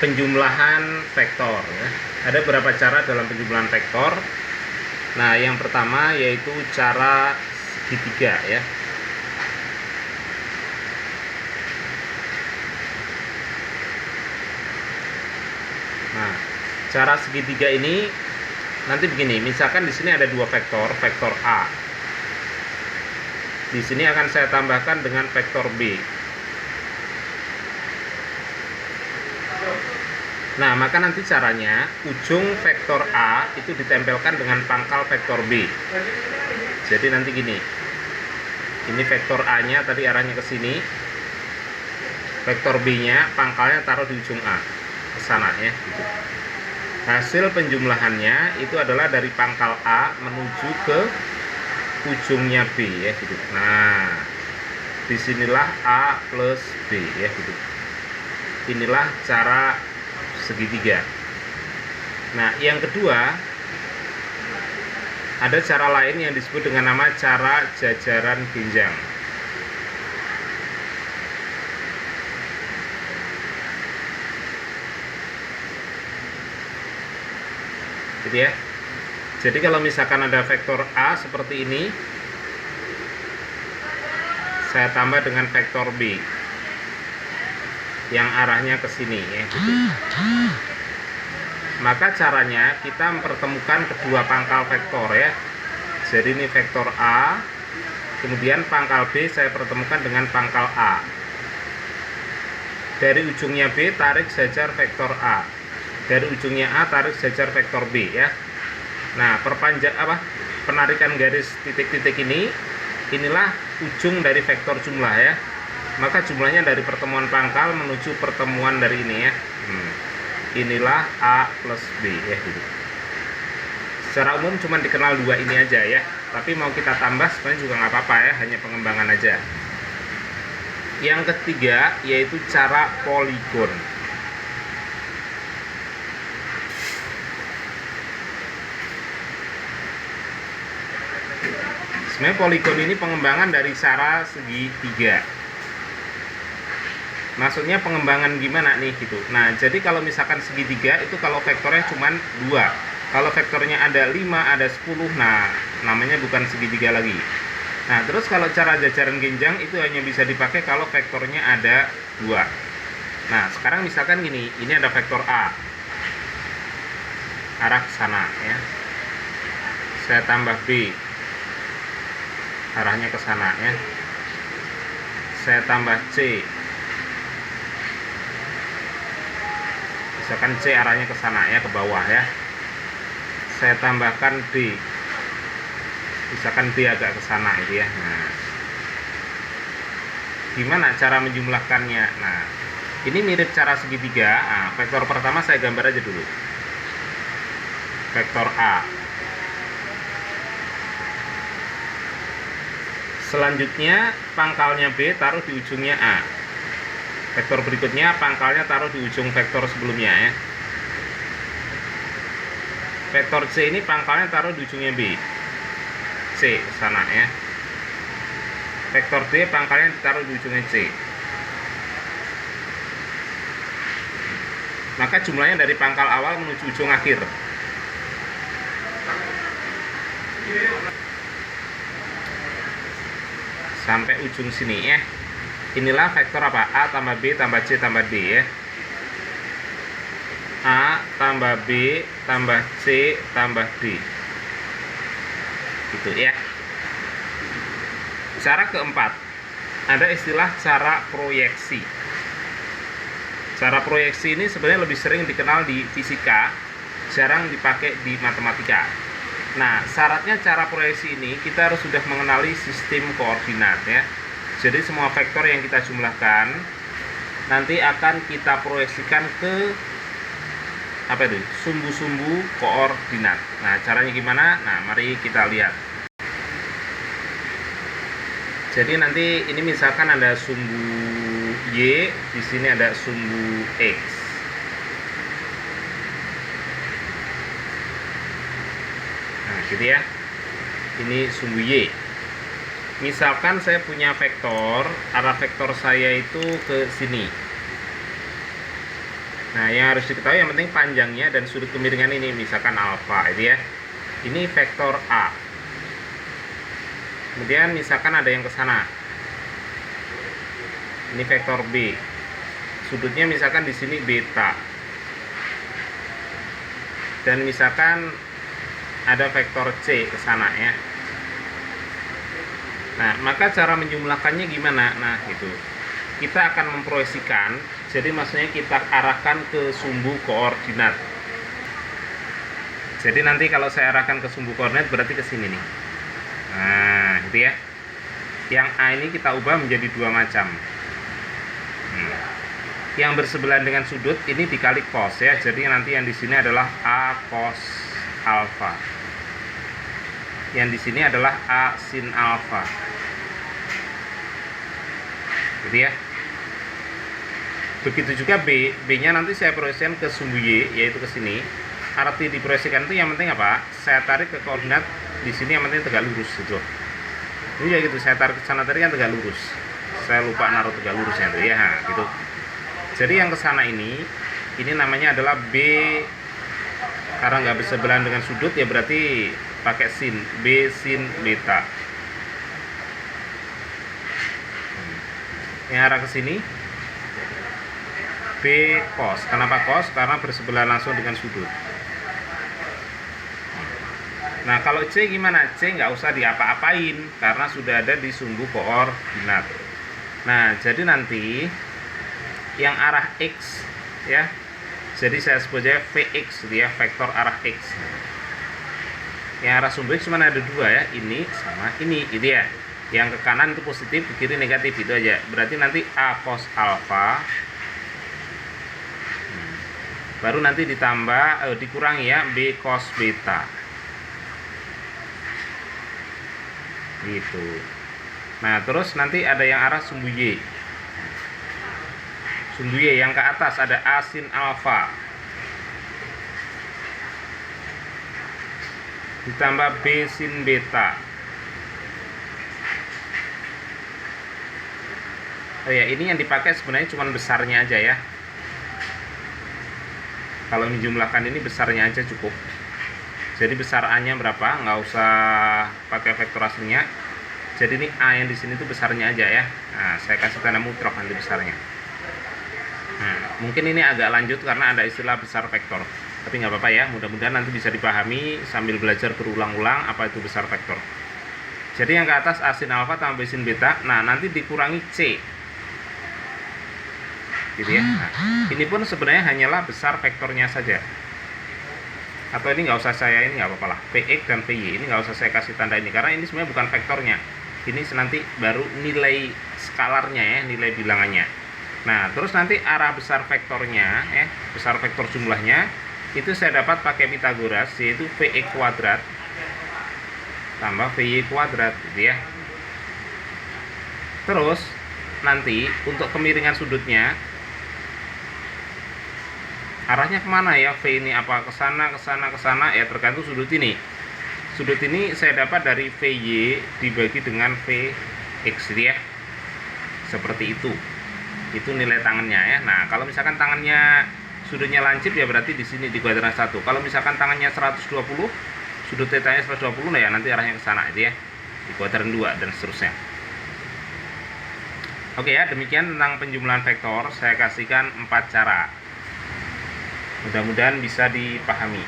penjumlahan vektor ya. Ada beberapa cara dalam penjumlahan vektor. Nah, yang pertama yaitu cara segitiga ya. Nah, cara segitiga ini nanti begini, misalkan di sini ada dua vektor, vektor A. Di sini akan saya tambahkan dengan vektor B. Nah, maka nanti caranya ujung vektor A itu ditempelkan dengan pangkal vektor B. Jadi nanti gini. Ini vektor A-nya tadi arahnya ke sini. Vektor B-nya pangkalnya taruh di ujung A. Ke sana ya, gitu. Hasil penjumlahannya itu adalah dari pangkal A menuju ke ujungnya B ya, gitu. Nah, disinilah A plus B ya, gitu. Inilah cara segitiga. Nah, yang kedua ada cara lain yang disebut dengan nama cara jajaran genjang. Gitu ya. Jadi kalau misalkan ada vektor A seperti ini, saya tambah dengan vektor B yang arahnya ke sini ya, gitu. Maka caranya kita mempertemukan kedua pangkal vektor ya. Jadi ini vektor A, kemudian pangkal B saya pertemukan dengan pangkal A. Dari ujungnya B tarik jajar vektor A. Dari ujungnya A tarik jajar vektor B ya. Nah, penarikan garis titik-titik ini, inilah ujung dari vektor jumlah ya. Maka jumlahnya dari pertemuan pangkal menuju pertemuan dari ini ya. Inilah A plus B ya, gitu. Secara umum cuma dikenal dua ini aja ya. Tapi mau kita tambah sebenarnya juga nggak apa-apa ya, hanya pengembangan aja. Yang ketiga yaitu cara poligon. Sebenarnya poligon ini pengembangan dari cara segitiga. Maksudnya pengembangan gimana nih gitu. Nah, jadi kalau misalkan segitiga itu kalau vektornya cuma 2. Kalau vektornya ada 5, ada 10, nah namanya bukan segitiga lagi. Nah, terus kalau cara jajaran genjang itu hanya bisa dipakai kalau vektornya ada 2. Nah, sekarang misalkan gini, ini ada vektor A. Arah ke sana ya. Saya tambah B. Arahnya ke sana ya. Saya tambah C. Misalkan C arahnya ke sana ya, ke bawah ya. Saya tambahkan D. Misalkan D agak ke sana itu ya. Nah, gimana cara menjumlahkannya? Nah, ini mirip cara segitiga. Nah, vektor pertama saya gambar aja dulu. Vektor A. Selanjutnya pangkalnya B taruh di ujungnya A. Vektor berikutnya pangkalnya taruh di ujung vektor sebelumnya ya. Vektor C ini pangkalnya taruh di ujungnya B. C sana ya. Vektor D pangkalnya ditaruh di ujungnya C. Maka jumlahnya dari pangkal awal menuju ujung akhir. Sampai ujung sini ya. Inilah vektor apa? A tambah B tambah C tambah D ya. A tambah B tambah C tambah D. Gitu ya. Cara keempat, ada istilah cara proyeksi. Cara proyeksi ini sebenarnya lebih sering dikenal di fisika, jarang dipakai di matematika. Nah, syaratnya cara proyeksi ini kita harus sudah mengenali sistem koordinat ya. Jadi semua vektor yang kita jumlahkan nanti akan kita proyeksikan ke sumbu-sumbu koordinat. Nah, caranya gimana? Nah, mari kita lihat. Jadi nanti ini misalkan ada sumbu Y, di sini ada sumbu X. Nah, gitu ya. Ini sumbu Y. Misalkan saya punya vektor, arah vektor saya itu ke sini. Nah, yang harus diketahui yang penting panjangnya dan sudut kemiringan ini, misalkan alfa, itu ya. Ini vektor A. Kemudian misalkan ada yang ke sana. Ini vektor B. Sudutnya misalkan di sini beta. Dan misalkan ada vektor C ke sana ya. Nah, maka cara menjumlahkannya gimana? Nah, itu. Kita akan memproyeksikan, jadi maksudnya kita arahkan ke sumbu koordinat. Jadi nanti kalau saya arahkan ke sumbu koordinat berarti ke sini nih. Nah, itu ya. Yang A ini kita ubah menjadi dua macam. Yang bersebelahan dengan sudut ini dikali cos ya. Jadi nanti yang di sini adalah A cos alfa. Yang di sini adalah A sin alfa. Gitu ya. Begitu juga B, B-nya nanti saya proyeksikan ke sumbu Y, yaitu ke sini. Arti diproyeksikan itu yang penting apa? Saya tarik ke koordinat di sini yang penting tegak lurus gitu. Ini ya gitu, saya tarik ke sana tadi kan tegak lurus. Saya lupa naruh tegak lurusnya tuh ya, gitu. Jadi yang ke sana ini namanya adalah B, karena nggak bersebelahan dengan sudut ya berarti pakai sin, B sin beta. Yang arah ke sini B cos. Kenapa cos? Karena bersebelahan langsung dengan sudut. Nah, kalau C gimana? C nggak usah diapa-apain karena sudah ada di sumbu koordinat. Nah, jadi nanti yang arah X ya. Jadi saya sebut aja Vx dia vektor arah X. Yang arah sumbu X cuma ada dua ya, ini sama ini, itu ya. Yang ke kanan itu positif, ke kiri negatif, itu aja. Berarti nanti A cos alfa baru nanti ditambah dikurangi ya B cos beta gitu. Nah, terus nanti ada yang arah sumbu Y. Sumbu Y yang ke atas ada A sin alfa ditambah B sin beta. Oh ya, ini yang dipakai sebenarnya cuma besarnya aja ya. Kalau menjumlahkan ini besarnya aja cukup. Jadi besar A-nya berapa? Nggak usah pakai vektor aslinya. Jadi ini A yang di sini tuh besarnya aja ya. Nah, saya kasih tanda mutlak nanti besarnya. Nah, mungkin ini agak lanjut karena ada istilah besar vektor. Tapi nggak apa-apa ya. Mudah-mudahan nanti bisa dipahami sambil belajar berulang-ulang apa itu besar vektor. Jadi yang ke atas A sin alfa tambah B sin beta. Nah, nanti dikurangi C. Gitu ya. Nah, ini pun sebenarnya hanyalah besar vektornya saja. Atau ini nggak usah saya ini nggak apa-apa lah. Px dan Py ini nggak usah saya kasih tanda ini karena ini sebenarnya bukan vektornya. Ini nanti baru nilai skalarnya ya, nilai bilangannya. Nah, terus nanti arah besar vektornya ya, besar vektor jumlahnya itu saya dapat pakai Pitagoras yaitu Vx kuadrat tambah Vy kuadrat gitu ya. Terus nanti untuk kemiringan sudutnya arahnya kemana ya? V ini apa ke sana ya, tergantung sudut ini. Sudut ini saya dapat dari Vy dibagi dengan Vx ya. Seperti itu. Itu nilai tangannya ya. Nah, kalau misalkan tangannya sudutnya lancip ya berarti di sini di kuadran 1. Kalau misalkan tangannya 120, sudut tetanya 120 nah ya nanti arahnya ke sana itu ya. Di kuadran 2 dan seterusnya. Oke ya, demikian tentang penjumlahan vektor. Saya kasihkan 4 cara. Mudah-mudahan bisa dipahami.